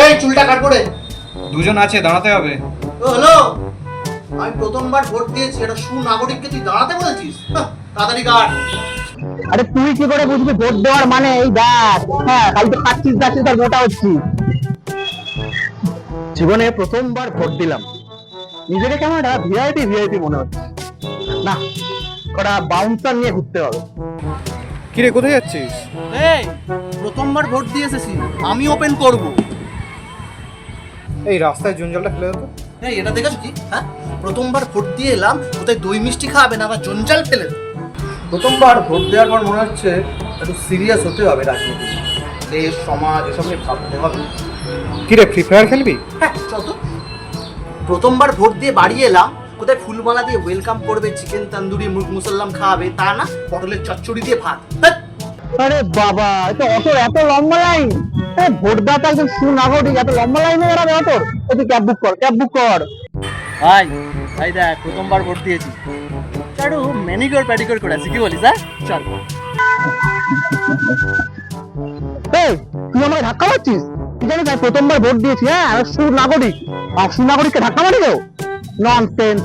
এই চুলটা কাট করে। দুজন আছে, দাঁড়াতে হবে। ও হ্যালো, আমি প্রথমবার ভোট দিয়েছি, এটা সুনাগরিককে তুই দাঁড়াতে বলছিস? তাড়াতাড়ি কাট। আরে তুই কি করে বুঝবি ভোট দেওয়ার মানে? এই দেখ, হ্যাঁ খালি তো খাচ্ছিস যাচ্ছিস আর ভোটা হচ্ছি। জীবনে প্রথমবার ভোট দিলাম, নিজেকে কেমন একটা ভিআইপি ভিআইপি মনে হচ্ছে। না, কটা বাউন্সার নিয়ে ঘুরতে হবে। কিরে, কোথায় যাচ্ছিস? এই প্রথমবার ভোট দিয়ে এসেছি, আমি ওপেন করব। এই রাস্তায় জঞ্জালটা ফেলে দাও তো। এই এটা দেখেছো কি? হ্যাঁ, প্রথমবার ভোট দিয়ে এলাম, কোথায় দই মিষ্টি খাবে না, আবার জঞ্জাল ফেলে দেবে। প্রথমবার ভোট দেওয়ার পর মনে হচ্ছে একটু সিরিয়াস হতে হবে, রাজনীতি, দেশ সমাজ এসব নিয়ে ভাবতে হবে। কিরে, ফ্রি ফায়ার খেলবি? হ্যাঁ চল তো। প্রথমবার ভোট দিয়ে বাড়ি এলাম, কোথায় ফুলমালা দিয়ে ওয়েলকাম করবে, চিকেন তন্দুরি মুরগ মুসাল্লাম খাওয়াবে, তা না পটলের চচ্চড়ি দিয়ে ভাত। ধ্যাৎ। আরে বাবা, এটা অটোর এত লম্বা লাইন! ভোটদাতা একজন সুনাগরিক, এত লম্বা লাইনে দাঁড়াবে অটোর? তুই ক্যাব বুক কর, ক্যাব বুক কর। ভাই ভাই দেখ, প্রথমবার ভোট দিয়েছি, একটু ম্যানিকিওর প্যাডিকিওর করে আসি, কি বলিস? হ্যাঁ চল। এই, তুই আমাকে ধাক্কা মারছিস? তুই জানিস আমি প্রথমবার ভোট দিয়েছি? হ্যাঁ, আমি সুনাগরিক, আর সুনাগরিককে ধাক্কা মারি কেউ? ননসেন্স।